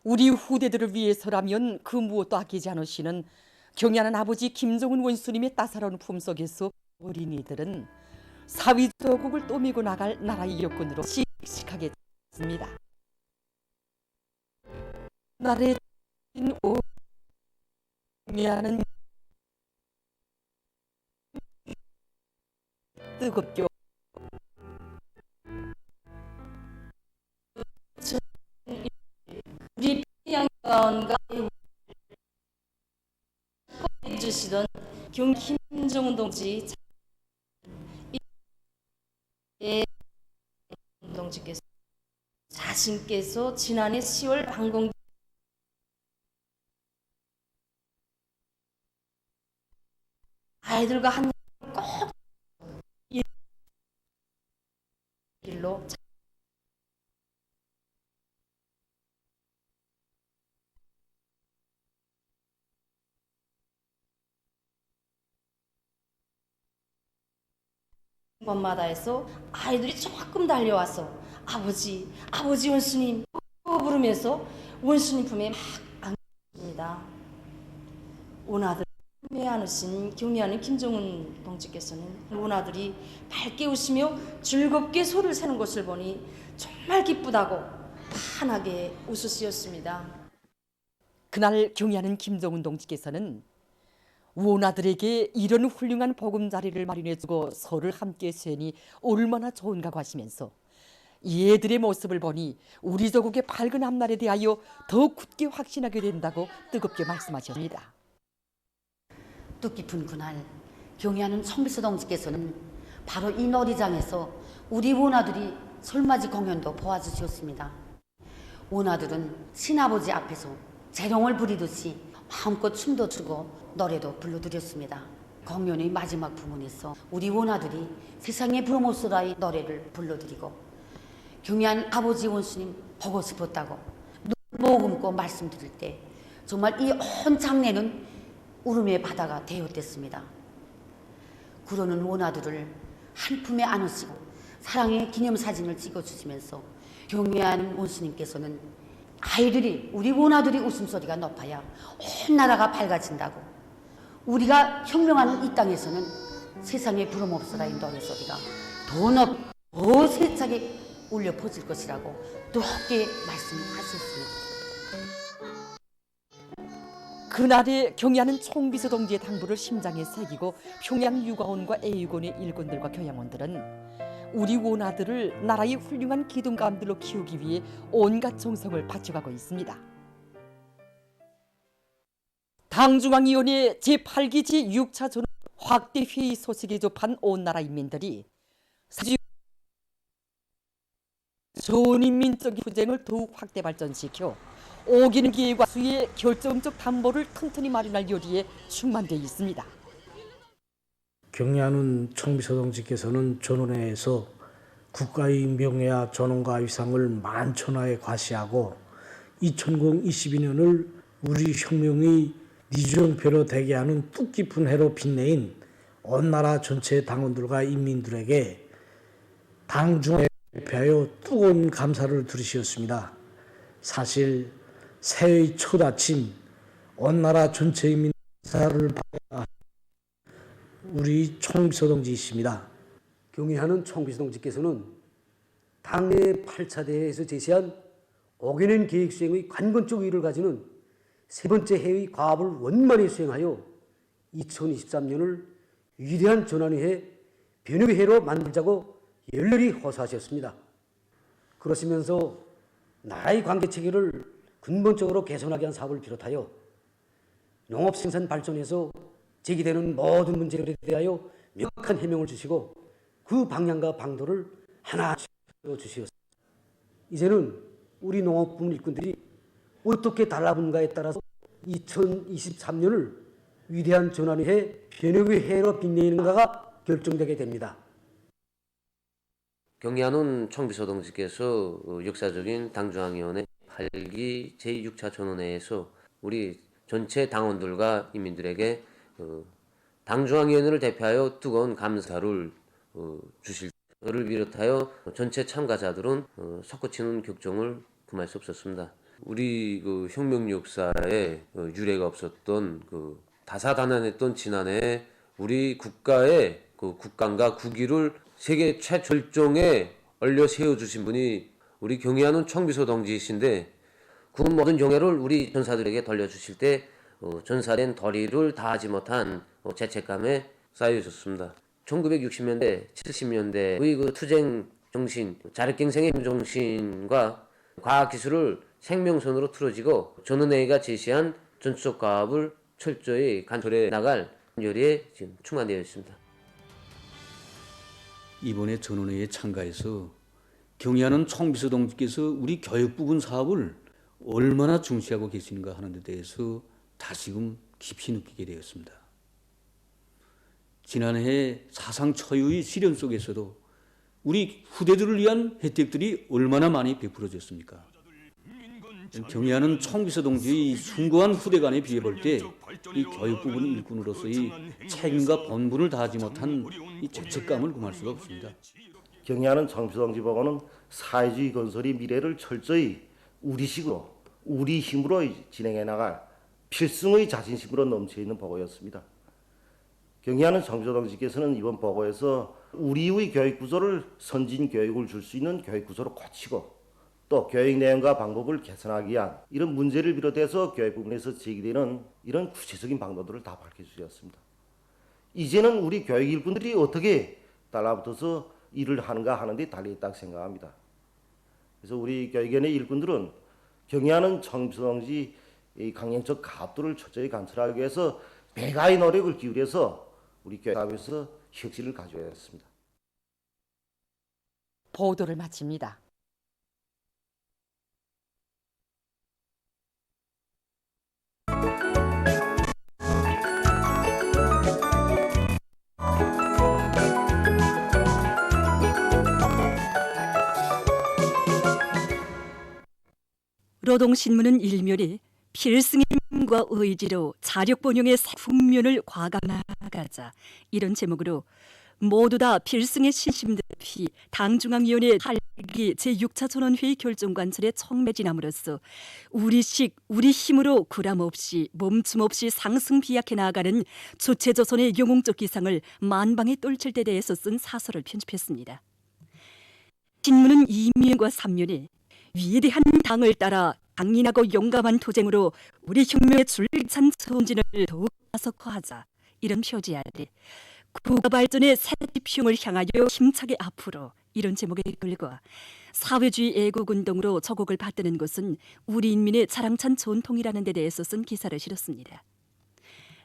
우리 후대들을 위해서라면 그 무엇도 아끼지 않으시는 경애하는 아버지 김정은 원수님의 따사로운 품속에서 어린이들은 사위조국을 떠밀고 나갈 나라의 여건으로 씩씩하게 습니다. 나라의 경애하는 뜨겁게 우리 평양과 해주시던 김정은 동지 동지께서 자신께서 지난해 10월 방공 아이들과 한 꼭 일로 번마다에서 아이들이 조금 달려와서 아버지 원수님 부르면서 원수님 품에 막 안깁니다. 오나들 안으신 경애하는 김정은 동지께서는 오나들이 밝게 웃으며 즐겁게 소를 세는 것을 보니 정말 기쁘다고 환하게 웃으시었습니다. 그날 경애하는 김정은 동지께서는 원아들에게 이런 훌륭한 보금자리를 마련해주고 서를 함께 세니 얼마나 좋은가 하시면서 얘들의 모습을 보니 우리 조국의 밝은 앞날에 대하여 더 굳게 확신하게 된다고 뜨겁게 말씀하셨습니다. 뜻깊은 그날 경애하는 청비서 동지께서는 바로 이 놀이장에서 우리 원아들이 설맞이 공연도 보아주셨습니다. 원아들은 신아버지 앞에서 재롱을 부리듯이 마음껏 춤도 추고 노래도 불러드렸습니다. 공연의 마지막 부분에서 우리 원아들이 세상에 부러모스라의 노래를 불러드리고 경애한 아버지 원수님 보고 싶었다고 눈을 머금고 말씀드릴 때 정말 이 온 장례는 울음의 바다가 되었댔습니다. 그러는 원아들을 한 품에 안으시고 사랑의 기념사진을 찍어주시면서 경애하는 원수님께서는 아이들이 우리 원아들이 웃음소리가 높아야 온 나라가 밝아진다고 우리가 혁명하는 이 땅에서는 세상에 부름없어라인 노래소리가 더 세차게 울려 퍼질 것이라고 뜨겁게 말씀하셨습니다. 그날에 경애하는 총비서 동지의 당부를 심장에 새기고 평양 육아원과 애육원의 일꾼들과 교양원들은 우리 원아들을 나라의 훌륭한 기둥감들로 키우기 위해 온갖 정성을 바쳐가고 있습니다. 당중앙위원회 제8기 제6차 전원 확대 회의 소식에 접한 온 나라 인민들이 전인민적인 투쟁을 더욱 확대 발전시켜 오기는 기회과 수의 결정적 담보를 튼튼히 마련할 요리에 충만되어 있습니다. 경애하는 총비서 동지께서는 전원회에서 국가의 명예와 존엄과 위상을 만천하에 과시하고 2022년을 우리 혁명의 니주정표로 되게 하는 뜻깊은 해로 빛내인 온 나라 전체 당원들과 인민들에게 당중에 대하여 뜨거운 감사를 들으셨습니다. 사실 새해의 첫 아침 온 나라 전체 인민 감사를 받아 우리 총비서 동지이십니다. 경애하는 총비서 동지께서는 당내 8차 대회에서 제시한 5개년 계획 수행의 관건적 의의를 가지는 세 번째 해의 과업을 원만히 수행하여 2023년을 위대한 전환의 해, 변혁의 해로 만들자고 열렬히 호소하셨습니다. 그러시면서 나라의 관계체계를 근본적으로 개선하기 위한 사업을 비롯하여 농업생산 발전에서 제기되는 모든 문제들에 대하여 명확한 해명을 주시고 그 방향과 방도를 하나 주시었습니다. 이제는 우리 농업부 일꾼들이 어떻게 달라붙는가에 따라서 2023년을 위대한 전환의 해, 변혁의 해로 빛내는가가 결정되게 됩니다. 경애하는 총비서 동지께서 역사적인 당중앙위원회 8기 제6차 전원회에서 우리 전체 당원들과 인민들에게 당중앙위원회를 대표하여 뜨거운 감사를 주실 저를 비롯하여 전체 참가자들은 솟구치는 격정을 금할 수 없었습니다. 우리 그 혁명 역사에 유례가 없었던 그 다사다난했던 지난해 우리 국가의 그 국강과 국위를 세계 최절정에 얼려 세워주신 분이 우리 경의하는 청비서 동지이신데, 그 모든 영예를 우리 전사들에게 돌려주실 때 전사된 도리를 다하지 못한 죄책감에 쌓여졌습니다. 1960년대, 70년대의 그 투쟁 정신, 자력갱생의 정신과 과학기술을 생명선으로 틀어지고 전원회의가 제시한 전투적 과업을 철저히 간철해 나갈 열의에 지금 충만되어 있습니다. 이번에 전원회의에 참가해서 경의하는 총비서 동지께서 우리 교육 부분 사업을 얼마나 중시하고 계시는가 하는 데 대해서 다시금 깊이 느끼게 되었습니다. 지난해 사상 초유의 시련 속에서도 우리 후대들을 위한 혜택들이 얼마나 많이 베풀어졌습니까? 경의하는 총비서 동지의 숭고한 후대 간에 비해 볼 때 이 교육 부분 일꾼으로서의 책임과 본분을 다하지 못한 이 죄책감을 금할 수가 없습니다. 경의하는 총비서 동지 보고는 사회주의 건설의 미래를 철저히 우리식으로, 우리 힘으로 진행해 나갈 필승의 자신심으로 넘쳐 있는 보고였습니다. 경의하는 총비서 동지께서는 이번 보고에서 우리의 교육 구조를 선진 교육을 줄 수 있는 교육 구조로 고치고, 또 교육 내용과 방법을 개선하기 위한 이런 문제를 비롯해서 교육 부분에서 제기되는 이런 구체적인 방법들을 다 밝혀주셨습니다. 이제는 우리 교육 일꾼들이 어떻게 달라붙어서 일을 하는가 하는 데 달려있다고 생각합니다. 그래서 우리 교육연의 일꾼들은 경의하는 총비서 동지 강령적 가압도를 철저히 관철하기 위해서 배가의 노력을 기울여서 우리 교육사업에서 혁신을 가져야 했습니다. 보도를 마칩니다. 노동신문은 일면에 필승의 힘과 의지로 자력본용의 국면을 과감나가자, 이런 제목으로 모두 다 필승의 신심대피 당중앙위원회 8기 제6차 전원회의 결정관철에 청매진함으로써 우리식 우리 힘으로 구람없이 멈춤없이 상승비약해 나아가는 주체조선의 영웅적 기상을 만방에 떨칠 때 대해서 쓴 사설을 편집했습니다. 신문은 2면과 3면에 위대한 당을 따라 강인하고 용감한 투쟁으로 우리 혁명의 줄찬 전진을 더욱 가속화하자, 이런 표지 아래 국가 발전의 새 지평을 향하여 힘차게 앞으로, 이런 제목의 글과 사회주의 애국운동으로 저곡을 받드는 것은 우리 인민의 자랑찬 전통이라는 데 대해서 쓴 기사를 실었습니다.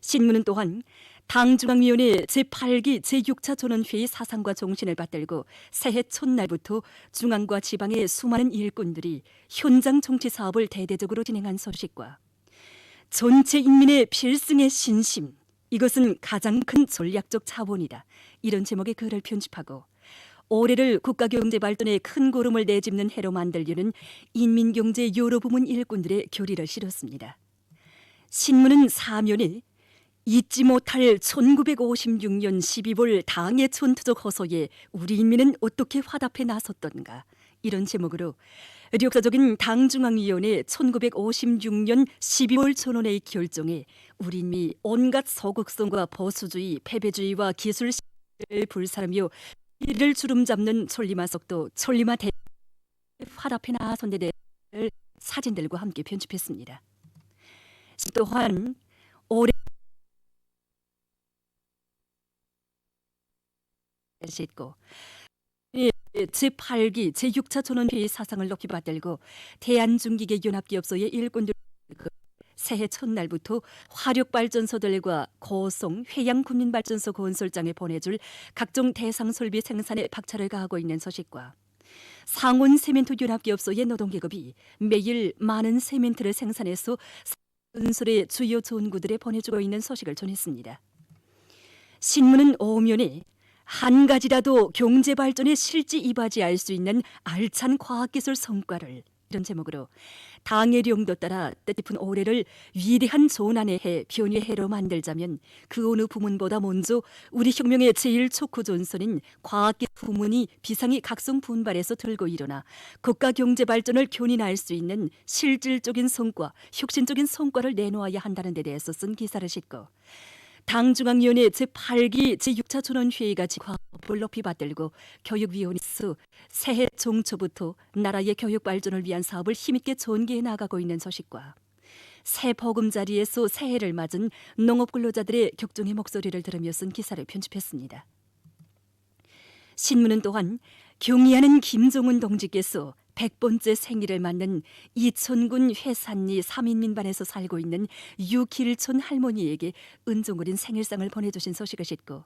신문은 또한 당중앙위원회 제8기 제6차 전원회의 사상과 정신을 받들고 새해 첫날부터 중앙과 지방의 수많은 일꾼들이 현장 정치 사업을 대대적으로 진행한 소식과 전체 인민의 필승의 신심, 이것은 가장 큰 전략적 자본이다, 이런 제목의 글을 편집하고 올해를 국가경제 발전에 큰 걸음을 내짚는 해로 만들려는 인민경제 여러 부문 일꾼들의 교리를 실었습니다. 신문은 사면에 잊지 못할 1956년 12월 당의 전투적 호소에 우리 인민은 어떻게 화답해 나섰던가, 이런 제목으로 역사적인 당중앙위원회 1956년 12월 전원회의 결정에 우리 인민이 온갖 소극성과 보수주의, 패배주의와 기술실을 불사르며 이를 주름잡는 천리마석도 천리마 대 화답해 나선 데 대해 사진들과 함께 편집했습니다. 또한 올해 싣고 제8기 제6차 전원회의 사상을 높이 받들고 대한중기계연합기업소의 일꾼들 새해 첫날부터 화력발전소들과 고성, 회양군민발전소 건설장에 보내줄 각종 대상 설비 생산에 박차를 가하고 있는 소식과 상온 세멘트 연합기업소의 노동계급이 매일 많은 세멘트를 생산해서 건설의 주요 전구들에 보내주고 있는 소식을 전했습니다. 신문은 오면에 한 가지라도 경제 발전에 실지 이바지할 수 있는 알찬 과학기술 성과를, 이런 제목으로 당의 령도 따라 뜻깊은 올해를 위대한 조난의 해, 변위의 해로 만들자면 그 어느 부문보다 먼저 우리 혁명의 제일 촉구 전선인 과학기 부문이 비상이 각성 분발해서 들고 일어나 국가 경제 발전을 견인할 수 있는 실질적인 성과, 혁신적인 성과를 내놓아야 한다는 데 대해서 쓴 기사를 싣고 당중앙위원회 제8기 제6차 전원회의가 과업을 높이 받들고 교육위원회에서 새해 종초부터 나라의 교육 발전을 위한 사업을 힘있게 전개해 나가고 있는 소식과 새 보금자리에서 새해를 맞은 농업근로자들의 격정의 목소리를 들으며 쓴 기사를 편집했습니다. 신문은 또한 경의하는 김종은 동지께서 100번째 생일을 맞는 이천군 회산리 3인민반에서 살고 있는 유길촌 할머니에게 은종 어린 생일상을 보내주신 소식을 싣고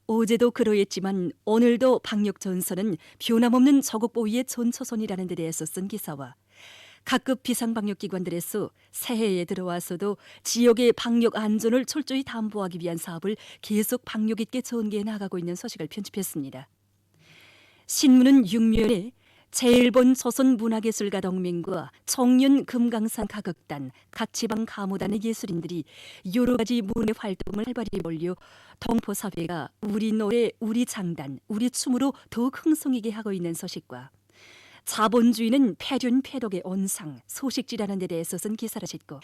어제도 그러했지만 오늘도 방역 전선은 변함없는 저국 보위의 전초선이라는 데 대해서 쓴 기사와 각급 비상방역기관들에서 새해에 들어와서도 지역의 방역 안전을 철저히 담보하기 위한 사업을 계속 방역 있게 전개해 나가고 있는 소식을 편집했습니다. 신문은 6면에 제1번 조선문화예술가 동맹과 청년 금강산 가극단, 각 지방 가무단의 예술인들이 여러 가지 문예 활동을 활발히 벌려 동포사회가 우리 노래, 우리 장단, 우리 춤으로 더욱 흥성이게 하고 있는 소식과 자본주의는 폐륜 폐독의 온상, 소식지라는 데 대해서 쓴 기사를 싣고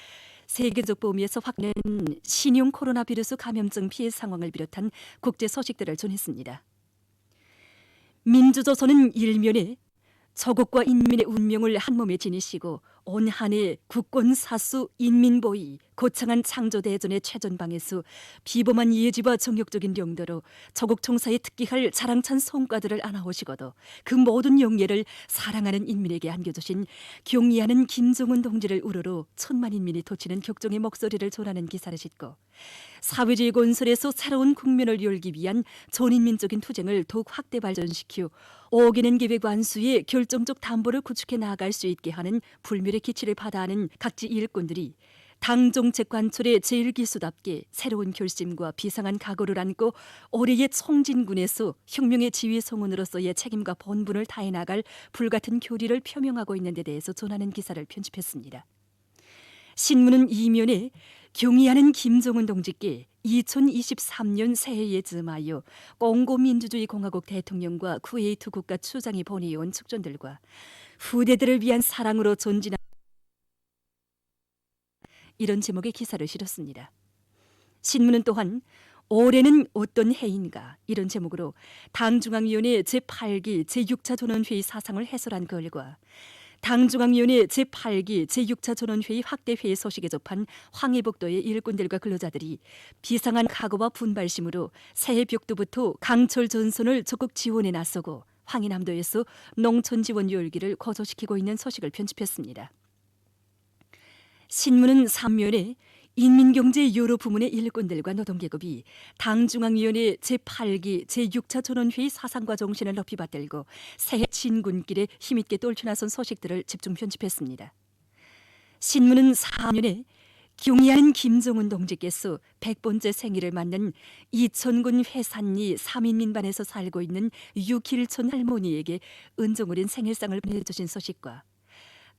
세계적 범위에서 확산된 신형 코로나 바이러스 감염증 피해 상황을 비롯한 국제 소식들을 전했습니다. 민주조선은 1면에 저국과 인민의 운명을 한몸에 지니시고 온 한해 국권사수 인민보위 거창한 창조대전의 최전방에서 비범한 예지와 정욕적인 용도로 저국 총사에 특기할 자랑찬 성과들을 안아오시고도 그 모든 영예를 사랑하는 인민에게 안겨주신 경의하는 김종은 동지를 우러러 천만 인민이 도치는 격정의 목소리를 전하는 기사를 싣고 사회주의 건설에서 새로운 국면을 열기 위한 전인민적인 투쟁을 더욱 확대 발전시켜 5개년 계획 완수에 결정적 담보를 구축해 나아갈 수 있게 하는 불멸의 기치를 받아하는 각지 일꾼들이 당 정책 관철의 제일기수답게 새로운 결심과 비상한 각오를 안고 올해의 총진군에서 혁명의 지휘 성원으로서의 책임과 본분을 다해 나갈 불같은 교리를 표명하고 있는 데 대해서 전하는 기사를 편집했습니다. 신문은 2면에 경의하는 김종은 동지께 2023년 새해에 즈음하여 공고민주주의 공화국 대통령과 쿠웨이트 국가 추장이 보내온 측전들과 후대들을 위한 사랑으로 전진한 이런 제목의 기사를 실었습니다. 신문은 또한 올해는 어떤 해인가 이런 제목으로 당중앙위원회 제8기 제6차 전원회의 사상을 해설한 글과 당중앙위원회 제8기 제6차 전원회의 확대회의 소식에 접한 황해북도의 일꾼들과 근로자들이 비상한 각오와 분발심으로 새해 벽두부터 강철 전선을 적극 지원에 나서고 황해남도에서 농촌 지원 열기를 거소시키고 있는 소식을 편집했습니다. 신문은 3면에 인민경제 여러 부문의 일꾼들과 노동계급이 당중앙위원회 제8기 제6차 전원회의 사상과 정신을 높이 받들고 새해 진군길에 힘있게 떨쳐나선 소식들을 집중 편집했습니다. 신문은 4면에 경의하는 김종은 동지께서 100번째 생일을 맞는 이천군 회산리 3인민반에서 살고 있는 유길촌 할머니에게 은종 어린 생일상을 보내주신 소식과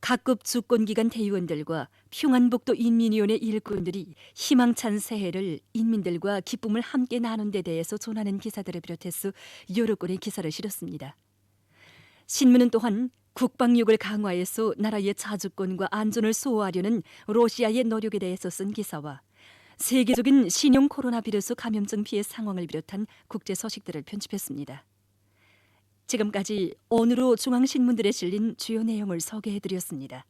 각급 주권기관 대의원들과 평안북도 인민위원회 일꾼들이 희망찬 새해를 인민들과 기쁨을 함께 나눈 데 대해서 전하는 기사들을 비롯해서 여러 건의 기사를 실었습니다. 신문은 또한 국방력을 강화해서 나라의 자주권과 안전을 수호하려는 러시아의 노력에 대해서 쓴 기사와 세계적인 신형 코로나 바이러스 감염증 피해 상황을 비롯한 국제 소식들을 편집했습니다. 지금까지 오늘로 중앙신문들에 실린 주요 내용을 소개해드렸습니다.